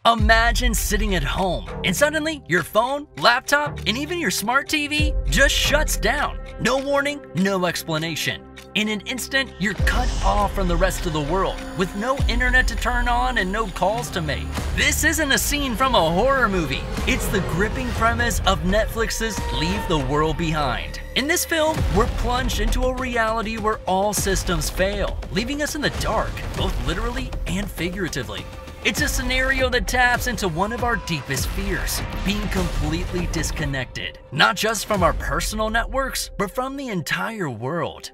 Imagine sitting at home and suddenly your phone, laptop, and even your smart TV just shuts down. No warning, no explanation. In an instant, you're cut off from the rest of the world with no internet to turn on and no calls to make. This isn't a scene from a horror movie. It's the gripping premise of Netflix's Leave the World Behind. In this film, we're plunged into a reality where all systems fail, leaving us in the dark, both literally and figuratively. It's a scenario that taps into one of our deepest fears, being completely disconnected, not just from our personal networks, but from the entire world.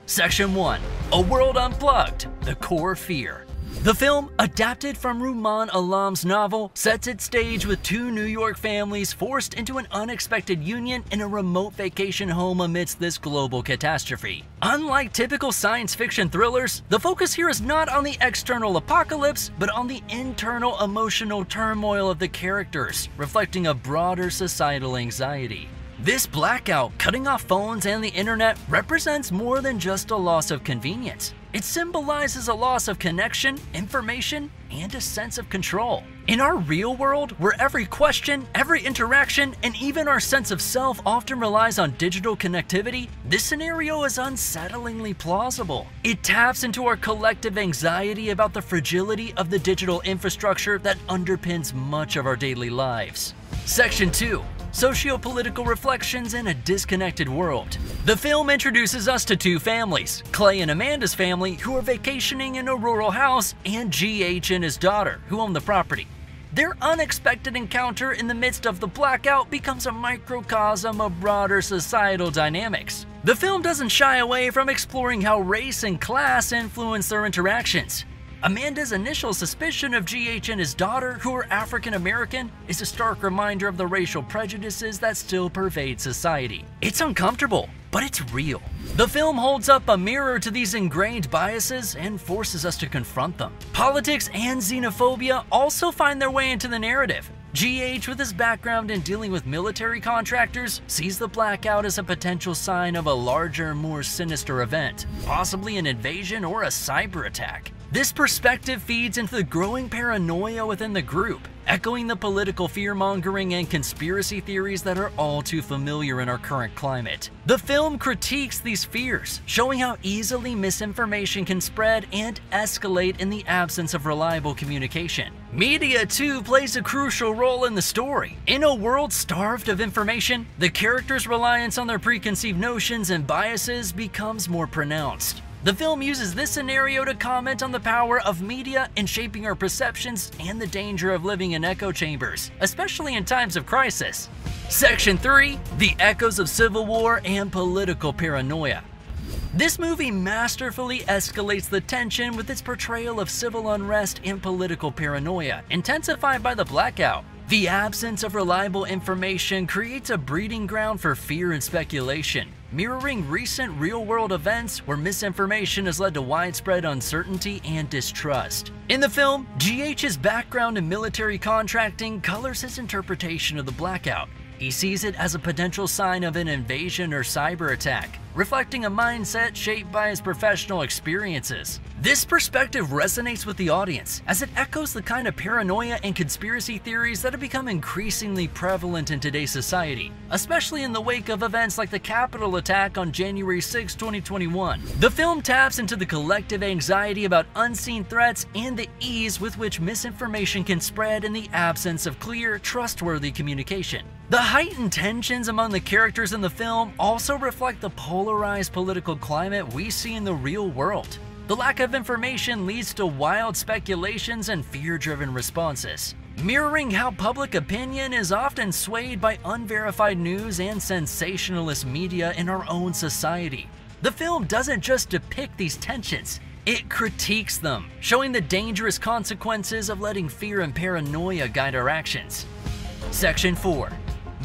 Section 1. A World Unplugged, the core fear. The film, adapted from Rumaan Alam's novel, sets its stage with two New York families forced into an unexpected union in a remote vacation home amidst this global catastrophe. Unlike typical science fiction thrillers, the focus here is not on the external apocalypse, but on the internal emotional turmoil of the characters, reflecting a broader societal anxiety. This blackout, cutting off phones and the internet, represents more than just a loss of convenience. It symbolizes a loss of connection, information, and a sense of control. In our real world, where every question, every interaction, and even our sense of self often relies on digital connectivity, this scenario is unsettlingly plausible. It taps into our collective anxiety about the fragility of the digital infrastructure that underpins much of our daily lives. Section 2. Sociopolitical Reflections in a Disconnected World. The film introduces us to two families, Clay and Amanda's family, who are vacationing in a rural house, and GH and his daughter, who own the property. Their unexpected encounter in the midst of the blackout becomes a microcosm of broader societal dynamics. The film doesn't shy away from exploring how race and class influence their interactions. Amanda's initial suspicion of GH and his daughter, who are African American, is a stark reminder of the racial prejudices that still pervade society. It's uncomfortable, but it's real. The film holds up a mirror to these ingrained biases and forces us to confront them. Politics and xenophobia also find their way into the narrative. GH, with his background in dealing with military contractors, sees the blackout as a potential sign of a larger, more sinister event, possibly an invasion or a cyber attack. This perspective feeds into the growing paranoia within the group, echoing the political fear-mongering and conspiracy theories that are all too familiar in our current climate. The film critiques these fears, showing how easily misinformation can spread and escalate in the absence of reliable communication. Media, too, plays a crucial role in the story. In a world starved of information, the characters' reliance on their preconceived notions and biases becomes more pronounced. The film uses this scenario to comment on the power of media in shaping our perceptions and the danger of living in echo chambers, especially in times of crisis. Section 3. The Echoes of Civil War and Political Paranoia. This movie masterfully escalates the tension with its portrayal of civil unrest and political paranoia, intensified by the blackout. The absence of reliable information creates a breeding ground for fear and speculation, mirroring recent real-world events where misinformation has led to widespread uncertainty and distrust. In the film, GH's background in military contracting colors his interpretation of the blackout. He sees it as a potential sign of an invasion or cyber attack, reflecting a mindset shaped by his professional experiences. This perspective resonates with the audience, as it echoes the kind of paranoia and conspiracy theories that have become increasingly prevalent in today's society, especially in the wake of events like the Capitol attack on January 6, 2021. The film taps into the collective anxiety about unseen threats and the ease with which misinformation can spread in the absence of clear, trustworthy communication. The heightened tensions among the characters in the film also reflect the polarized political climate we see in the real world. The lack of information leads to wild speculations and fear-driven responses, mirroring how public opinion is often swayed by unverified news and sensationalist media in our own society. The film doesn't just depict these tensions, it critiques them, showing the dangerous consequences of letting fear and paranoia guide our actions. Section 4.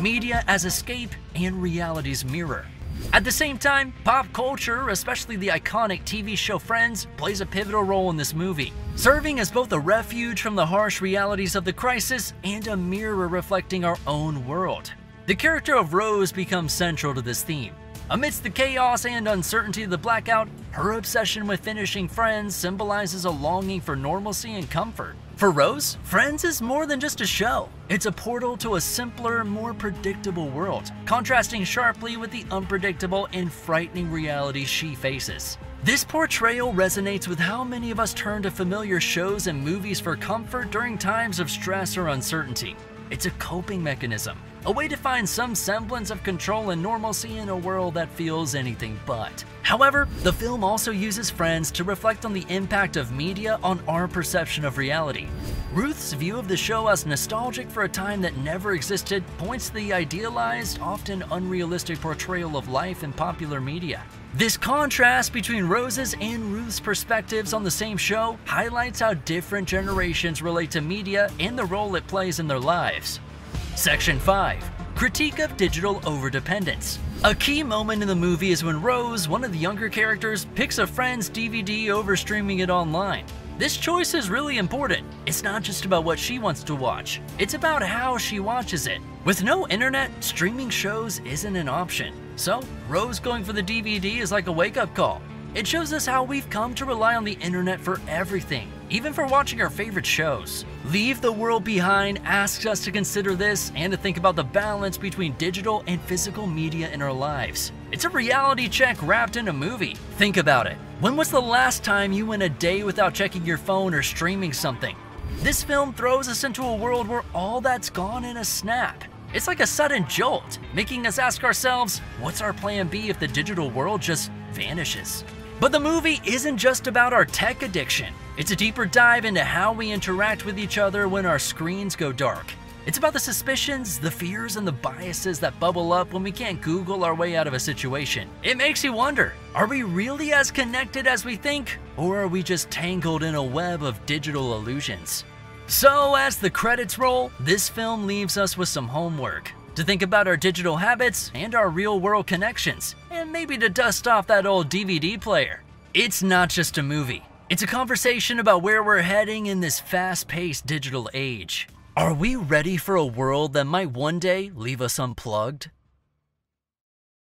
Media as escape and reality's mirror. At the same time, pop culture, especially the iconic TV show Friends, plays a pivotal role in this movie, serving as both a refuge from the harsh realities of the crisis and a mirror reflecting our own world. The character of Rose becomes central to this theme. Amidst the chaos and uncertainty of the blackout, her obsession with finishing Friends symbolizes a longing for normalcy and comfort. For Rose, Friends is more than just a show. It's a portal to a simpler, more predictable world, contrasting sharply with the unpredictable and frightening reality she faces. This portrayal resonates with how many of us turn to familiar shows and movies for comfort during times of stress or uncertainty. It's a coping mechanism, a way to find some semblance of control and normalcy in a world that feels anything but. However, the film also uses Friends to reflect on the impact of media on our perception of reality. Ruth's view of the show as nostalgic for a time that never existed points to the idealized, often unrealistic portrayal of life in popular media. This contrast between Rose's and Ruth's perspectives on the same show highlights how different generations relate to media and the role it plays in their lives. Section 5. Critique of digital overdependence. A key moment in the movie is when Rose, one of the younger characters, picks a friend's DVD over streaming it online. This choice is really important. It's not just about what she wants to watch, it's about how she watches it. With no internet, streaming shows isn't an option. So, Rose going for the DVD is like a wake-up call. It shows us how we've come to rely on the internet for everything, even for watching our favorite shows. Leave the World Behind asks us to consider this and to think about the balance between digital and physical media in our lives. It's a reality check wrapped in a movie. Think about it. When was the last time you went a day without checking your phone or streaming something? This film throws us into a world where all that's gone in a snap. It's like a sudden jolt, making us ask ourselves, what's our plan B if the digital world just vanishes? But the movie isn't just about our tech addiction. It's a deeper dive into how we interact with each other when our screens go dark. It's about the suspicions, the fears, and the biases that bubble up when we can't Google our way out of a situation. It makes you wonder, are we really as connected as we think? Or are we just tangled in a web of digital illusions? So, as the credits roll, this film leaves us with some homework. To think about our digital habits and our real-world connections, and maybe to dust off that old DVD player. It's not just a movie. It's a conversation about where we're heading in this fast-paced digital age. Are we ready for a world that might one day leave us unplugged?